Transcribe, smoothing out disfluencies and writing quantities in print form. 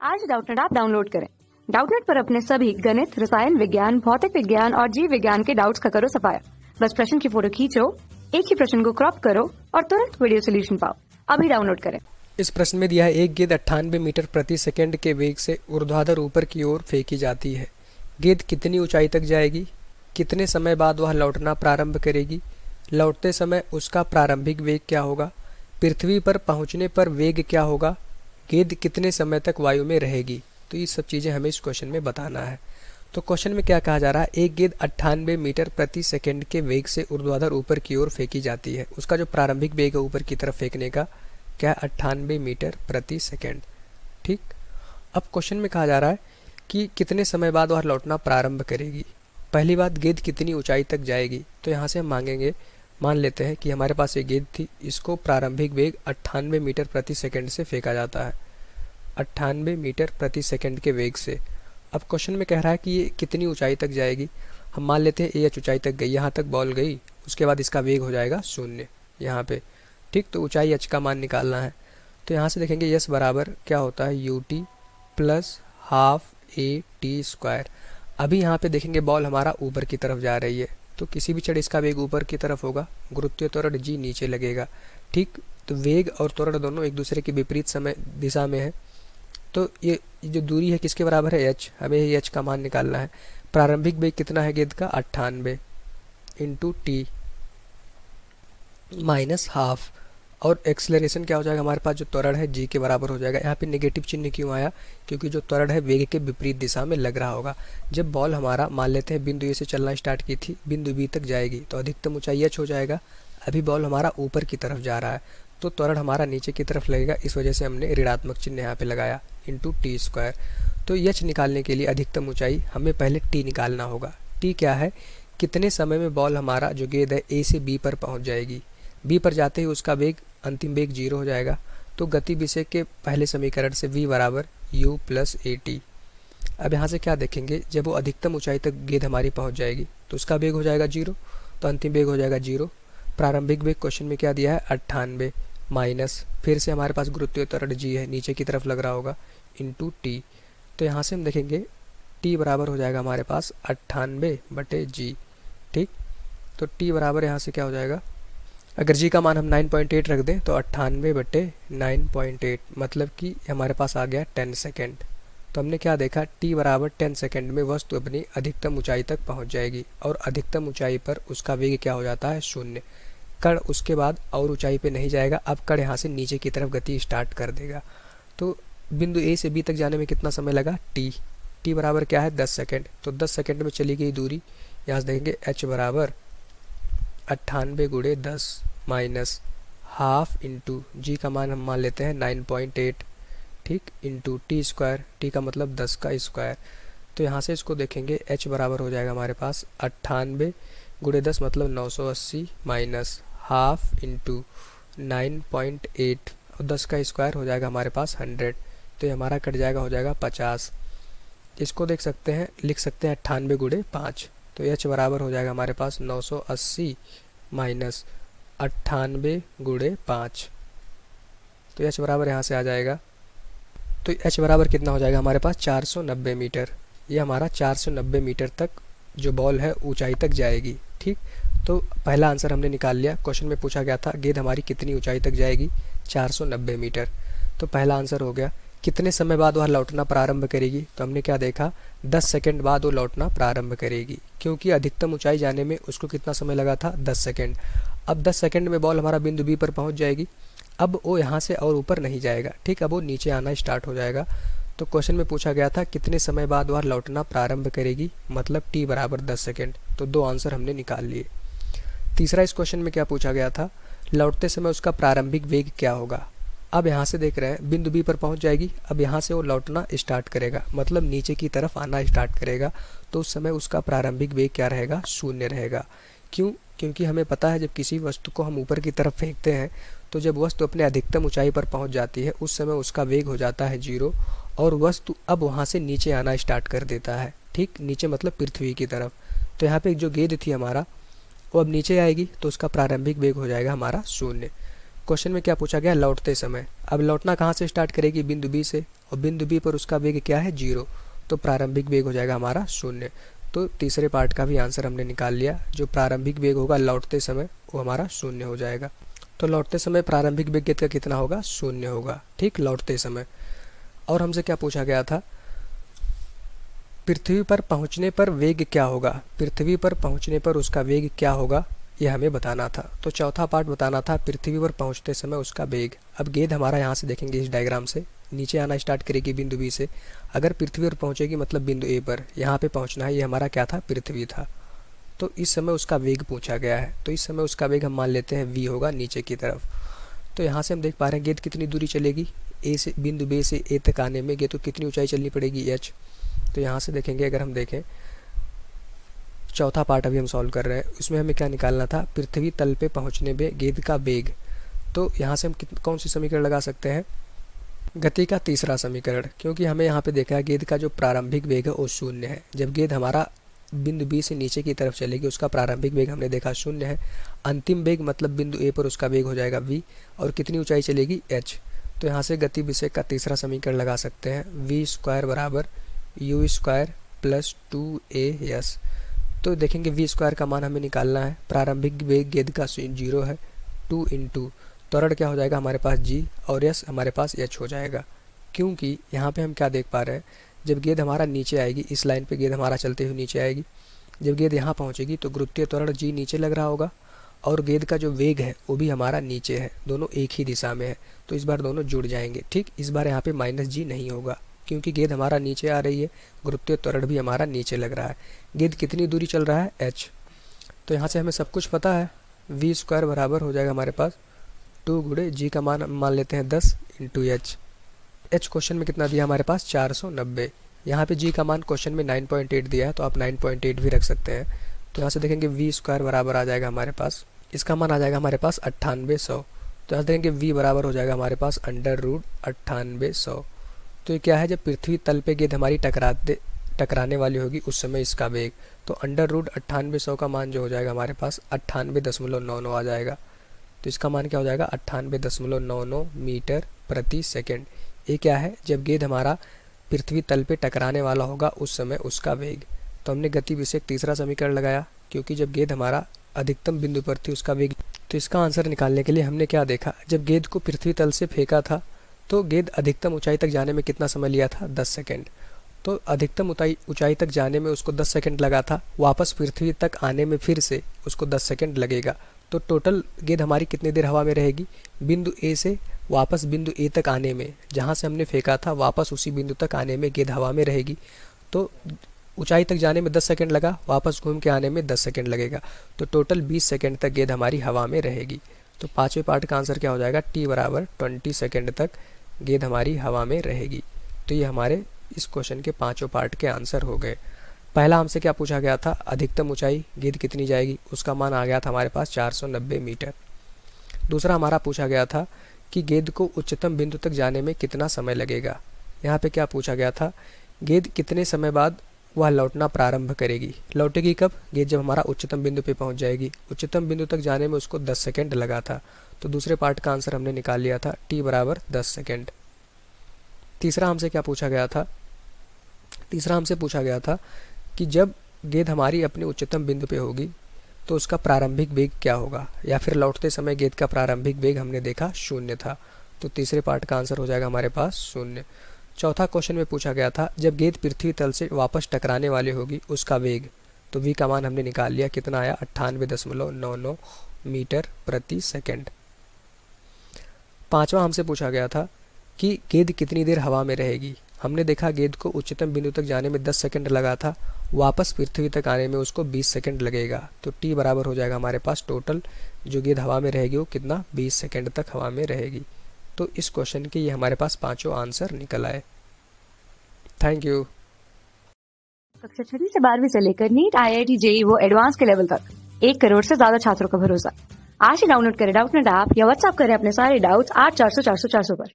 आज Doubtnut app download करें। Doubtnut पर अपने सभी गणित, रसायन विज्ञान, भौतिक विज्ञान और जीव विज्ञान के डाउट्स का करो सफाया। बस प्रश्न की फोटो खींचो, एक ही प्रश्न को क्रॉप करो और तुरंत वीडियो सोल्यूशन पाओ। अभी डाउनलोड करें। इस प्रश्न में दिया है एक गेंद 98 मीटर प्रति सेकंड के वेग से ऊर्ध्वाधर ऊपर की ओर फेंकी जाती है। गेंद कितनी ऊंचाई तक जाएगी? कितने समय बाद वह लौटना प्रारंभ करेगी? लौटते समय उसका प्रारंभिक वेग क्या होगा? पृथ्वी पर पहुंचने पर वेग क्या होगा? गेंद कितने समय तक वायु में रहेगी? तो ये सब चीज़ें हमें इस क्वेश्चन में बताना है। तो क्वेश्चन में क्या कहा जा रहा है, एक गेंद 98 मीटर प्रति सेकंड के वेग से ऊर्ध्वाधर ऊपर की ओर फेंकी जाती है। उसका जो प्रारंभिक वेग है ऊपर की तरफ फेंकने का क्या है, 98 मीटर प्रति सेकंड। ठीक, अब क्वेश्चन में कहा जा रहा है कि कितने समय बाद वह लौटना प्रारंभ करेगी। पहली बात, गेंद कितनी ऊंचाई तक जाएगी, तो यहाँ से हम मांगेंगे, मान लेते हैं कि हमारे पास ये गेंद थी, इसको प्रारंभिक वेग 98 मीटर प्रति सेकंड से फेंका जाता है, 98 मीटर प्रति सेकंड के वेग से। अब क्वेश्चन में कह रहा है कि ये कितनी ऊंचाई तक जाएगी। हम मान लेते हैं एच ऊंचाई तक गई, यहाँ तक बॉल गई, उसके बाद इसका वेग हो जाएगा 0 यहाँ पे। ठीक, तो ऊंचाई एच का मान निकालना है। तो यहाँ से देखेंगे यस बराबर क्या होता है, U T plus half A T square. अभी यहाँ पे देखेंगे बॉल हमारा ऊपर की तरफ जा रही है, तो किसी भी क्षण इसका वेग ऊपर की तरफ होगा, गुरुत्वीय त्वरण जी नीचे लगेगा। ठीक, तो वेग और त्वरण दोनों एक दूसरे की विपरीत समय दिशा में है। तो ये जो दूरी है किसके बराबर है, एच। हमें एच का मान निकालना है। प्रारंभिक वेग कितना है गेंद का, 98 इंटू टी माइनस हाफ, और एक्सेलरेशन क्या हो जाएगा हमारे पास, जो त्वरण है जी के बराबर हो जाएगा। यहाँ पे नेगेटिव चिन्ह क्यों आया, क्योंकि जो त्वरण है वेग के विपरीत दिशा में लग रहा होगा। जब बॉल हमारा मान लेते हैं बिंदु ए से चलना स्टार्ट की थी, बिंदु बी तक जाएगी तो अधिकतम ऊंचाई एच हो जाएगा। अभी बॉल हमारा ऊपर की तरफ जा रहा है तो त्वरण हमारा नीचे की तरफ लगेगा, इस वजह से हमने ऋणात्मक चिन्ह यहाँ पे लगाया इंटू टी स्क्वायर। तो एच निकालने के लिए अधिकतम ऊंचाई हमें पहले टी निकालना होगा। टी क्या है, कितने समय में बॉल हमारा जो गेंद है ए से बी पर पहुंच जाएगी। बी पर जाते ही उसका वेग, अंतिम वेग 0 हो जाएगा। तो गति विषय के पहले समीकरण से v बराबर u प्लस ए टी। अब यहाँ से क्या देखेंगे, जब वो अधिकतम ऊंचाई तक गेंद हमारी पहुंच जाएगी तो उसका वेग हो जाएगा 0, तो अंतिम वेग हो जाएगा 0। प्रारंभिक वेग क्वेश्चन में क्या दिया है, 98 माइनस, फिर से हमारे पास गुरुत्वीय त्वरण जी है, नीचे की तरफ लग रहा होगा, इंटू टी। तो यहाँ से हम देखेंगे टी बराबर हो जाएगा हमारे पास 98/g। ठीक, तो टी बराबर यहाँ से क्या हो जाएगा, अगर जी का मान हम 9.8 रख दें तो 98/9.8, मतलब कि हमारे पास आ गया 10 सेकेंड। तो हमने क्या देखा, टी बराबर 10 सेकेंड में वस्तु अपनी अधिकतम ऊंचाई तक पहुंच जाएगी, और अधिकतम ऊंचाई पर उसका वेग क्या हो जाता है, 0। कण उसके बाद और ऊंचाई पे नहीं जाएगा, अब कण यहाँ से नीचे की तरफ गति स्टार्ट कर देगा। तो बिंदु ए से बी तक जाने में कितना समय लगा, टी बराबर क्या है, 10 सेकेंड। तो 10 सेकेंड में चली गई दूरी, यहाँ से देखेंगे एच बराबर 98 × 10 माइनस हाफ इंटू जी का मान हम मान लेते हैं 9.8, ठीक, इंटू टी स्क्वायर, टी का मतलब 10 का स्क्वायर। तो यहाँ से इसको देखेंगे एच बराबर हो जाएगा हमारे पास 98 × 10 मतलब 980 माइनस हाफ इंटू 9.8, और 10 का स्क्वायर हो जाएगा हमारे पास 100। तो ये हमारा कट जाएगा, हो जाएगा 50। इसको देख सकते हैं, लिख सकते हैं 98 × 5। तो एच बराबर हो जाएगा हमारे पास 980 माइनस 98 × 5। तो एच बराबर यहाँ से आ जाएगा, तो एच बराबर कितना हो जाएगा हमारे पास, 490 मीटर। ये हमारा 490 मीटर तक जो बॉल है ऊंचाई तक जाएगी। ठीक, तो पहला आंसर हमने निकाल लिया। क्वेश्चन में पूछा गया था गेंद हमारी कितनी ऊंचाई तक जाएगी, 490 मीटर। तो पहला आंसर हो गया। कितने समय बाद वह लौटना प्रारंभ करेगी, तो हमने क्या देखा, 10 सेकंड बाद वो लौटना प्रारंभ करेगी, क्योंकि अधिकतम ऊंचाई जाने में उसको कितना समय लगा था, 10 सेकंड। अब 10 सेकंड में बॉल हमारा बिंदु बी पर पहुंच जाएगी, अब वो यहाँ से और ऊपर नहीं जाएगा। ठीक, अब वो नीचे आना स्टार्ट हो जाएगा। तो क्वेश्चन में पूछा गया था कितने समय बाद वह लौटना प्रारंभ करेगी, मतलब टी बराबर 10 सेकंड। तो 2 आंसर हमने निकाल लिए। तीसरा, इस क्वेश्चन में क्या पूछा गया था, लौटते समय उसका प्रारंभिक वेग क्या होगा। अब यहाँ से देख रहे हैं बिंदु बी पर पहुंच जाएगी, अब यहाँ से वो लौटना स्टार्ट करेगा, मतलब नीचे की तरफ आना स्टार्ट करेगा। तो उस समय उसका प्रारंभिक वेग क्या रहेगा, 0 रहेगा। क्यों, क्योंकि हमें पता है जब किसी वस्तु को हम ऊपर की तरफ फेंकते हैं तो जब वस्तु अपने अधिकतम ऊंचाई पर पहुंच जाती है उस समय उसका वेग हो जाता है 0, और वस्तु अब वहां से नीचे आना स्टार्ट कर देता है। ठीक, नीचे मतलब पृथ्वी की तरफ। तो यहाँ पे जो गेंद थी हमारा वो अब नीचे आएगी, तो उसका प्रारंभिक वेग हो जाएगा हमारा 0। क्वेश्चन में क्या पूछा गया, लौटते समय। अब लौटना कहाँ से स्टार्ट करेगी, बिंदु बी से, और बिंदु बी पर उसका वेग क्या है, 0, तो प्रारंभिक वेग हो जाएगा हमारा 0। तो तीसरे पार्ट का भी आंसर हमने निकाल लिया। जो प्रारंभिक वेग होगा लौटते समय वो हमारा 0 हो जाएगा। तो लौटते समय प्रारंभिक वेग का कितना होगा, 0 होगा, ठीक, लौटते समय। और हमसे क्या पूछा गया था, पृथ्वी पर पहुंचने पर वेग क्या होगा, पृथ्वी पर पहुंचने पर उसका वेग क्या होगा, यह हमें बताना था। तो चौथा पार्ट बताना था पृथ्वी पर पहुंचते समय उसका वेग। अब गेंद हमारा यहाँ से देखेंगे इस डायग्राम से नीचे आना स्टार्ट करेगी बिंदु बी से। अगर पृथ्वी पर पहुंचेगी मतलब बिंदु ए पर, यहाँ पे पहुंचना है, ये हमारा क्या था, पृथ्वी था। तो इस समय उसका वेग पूछा गया है, तो इस समय उसका वेग हम मान लेते हैं v होगा नीचे की तरफ। तो यहाँ से हम देख पा रहे हैं गेंद कितनी दूरी चलेगी, ए से बिंदु बी से ए तक आने में गेंद को कितनी ऊंचाई चलनी पड़ेगी, h। तो यहाँ से देखेंगे, अगर हम देखें चौथा पार्ट अभी हम सॉल्व कर रहे हैं, उसमें हमें क्या निकालना था, पृथ्वी तल पे पहुँचने में गेंद का वेग। तो यहाँ से हम कौन सी समीकरण लगा सकते हैं, गति का तीसरा समीकरण, क्योंकि हमें यहाँ पे देखा है गेंद का जो प्रारंभिक वेग है वो 0 है। जब गेंद हमारा बिंदु बी से नीचे की तरफ चलेगी उसका प्रारंभिक वेग हमने देखा 0 है। अंतिम वेग मतलब बिंदु ए पर उसका वेग हो जाएगा v, और कितनी ऊंचाई चलेगी, h। तो यहाँ से गति विषय का तीसरा समीकरण लगा सकते हैं, v² बराबर u² प्लस 2as। तो देखेंगे v² का मान हमें निकालना है, प्रारंभिक वेग गेंद का 0 है, 2 इंटू त्वरण क्या हो जाएगा हमारे पास g, और s हमारे पास h हो जाएगा। क्योंकि यहाँ पे हम क्या देख पा रहे हैं, जब गेंद हमारा नीचे आएगी, इस लाइन पे गेंद हमारा चलते हुए नीचे आएगी, जब गेंद यहाँ पहुँचेगी तो गुरुत्वीय त्वरण g नीचे लग रहा होगा, और गेंद का जो वेग है वो भी हमारा नीचे है, दोनों एक ही दिशा में है। तो इस बार दोनों जुड़ जाएंगे, ठीक। इस बार यहाँ पे -g नहीं होगा, क्योंकि गेंद हमारा नीचे आ रही है, गुरुत्वीय त्वरण भी हमारा नीचे लग रहा है। गेंद कितनी दूरी चल रहा है, h। तो यहाँ से हमें सब कुछ पता है, v² बराबर हो जाएगा हमारे पास 2 गुणे g का मान लेते हैं 10 इंटू h। h क्वेश्चन में कितना दिया हमारे पास, 490। यहाँ पे g का मान क्वेश्चन में 9.8 दिया है, तो आप 9.8 भी रख सकते हैं। तो यहाँ से देखेंगे v² बराबर आ जाएगा हमारे पास, इसका मान आ जाएगा हमारे पास 9800। तो यहाँ देखेंगे v बराबर हो जाएगा हमारे पास √9800। तो ये क्या है, जब पृथ्वी तल पे गेंद हमारी टकराने वाली होगी उस समय इसका वेग। तो √9800 का मान जो हो जाएगा हमारे पास 98.99 आ जाएगा। तो इसका मान क्या हो जाएगा, 98.99 मीटर प्रति सेकेंड। ये क्या है, जब गेंद हमारा पृथ्वी तल पे टकराने वाला होगा उस समय उसका वेग। तो हमने गति विषयक तीसरा समीकरण लगाया, क्योंकि जब गेंद हमारा अधिकतम बिंदु पर थी उसका वेग। तो इसका आंसर निकालने के लिए हमने क्या देखा, जब गेंद को पृथ्वी तल से फेंका था तो गेंद अधिकतम ऊंचाई तक जाने में कितना समय लिया था, 10 सेकेंड। तो अधिकतम ऊंचाई तक जाने में उसको 10 सेकेंड लगा था, वापस पृथ्वी तक आने में फिर से उसको 10 सेकेंड लगेगा। तो टोटल गेंद हमारी कितनी देर हवा में रहेगी, बिंदु ए से वापस बिंदु ए तक आने में, जहाँ से हमने फेंका था वापस उसी बिंदु तक आने में गेंद हवा में रहेगी। तो ऊंचाई तक जाने में 10 सेकेंड लगा, वापस घूम के आने में 10 सेकेंड लगेगा। तो टोटल 20 सेकेंड तक गेंद हमारी हवा में रहेगी। तो पाँचवें पार्ट का आंसर क्या हो जाएगा, t बराबर 20 सेकेंड तक गेंद हमारी हवा में रहेगी। तो ये हमारे इस क्वेश्चन के पाँचों पार्ट के आंसर हो गए। पहला हमसे क्या पूछा गया था, अधिकतम ऊंचाई गेंद कितनी जाएगी, उसका मान आ गया था हमारे पास 490 मीटर। दूसरा हमारा पूछा गया था कि गेंद को उच्चतम बिंदु तक जाने में कितना समय लगेगा। यहाँ पे क्या पूछा गया था, गेंद कितने समय बाद वह लौटना प्रारंभ करेगी। लौटेगी कब, गेंद जब हमारा उच्चतम बिंदु पे पहुँच जाएगी। उच्चतम बिंदु तक जाने में उसको 10 सेकेंड लगा था। तो दूसरे पार्ट का आंसर हमने निकाल लिया था, t बराबर 10 सेकेंड। तीसरा हमसे क्या पूछा गया था, तीसरा हमसे पूछा गया था कि जब गेंद हमारी अपने उच्चतम बिंदु पे होगी तो उसका प्रारंभिक वेग क्या होगा, या फिर लौटते समय गेंद का प्रारंभिक वेग हमने देखा 0 था। तो तीसरे पार्ट का आंसर हो जाएगा हमारे पास 0। चौथा क्वेश्चन में पूछा गया था, जब गेंद पृथ्वी तल से वापस टकराने वाली होगी उसका वेग। तो v का मान हमने निकाल लिया, कितना आया, 98.99 मीटर प्रति सेकेंड। पांचवा हमसे पूछा गया था कि गेंद कितनी देर हवा में रहेगी। हमने देखा गेंद को उच्चतम बिंदु तक जाने में 10 सेकंड लगा था, वापस पृथ्वी तक आने में उसको 20 सेकंड लगेगा। तो t बराबर हो जाएगा हमारे पास टोटल जो गेंद हवा में रहेगी वो कितना, 20 सेकंड तक हवा में रहेगी। तो इस क्वेश्चन के ये हमारे पास पांचों आंसर निकल आए। Thank you. कक्षा 6 से 12वीं से लेकर नीट, IIT, JEE वो एडवांस के लेवल तक 1 करोड़ से ज्यादा छात्रों का भरोसा। आज ही डाउनलोड करें डाउटनेट ऐप या व्हाट्सएप करें अपने सारे डाउट्स 8400 400 400 पर।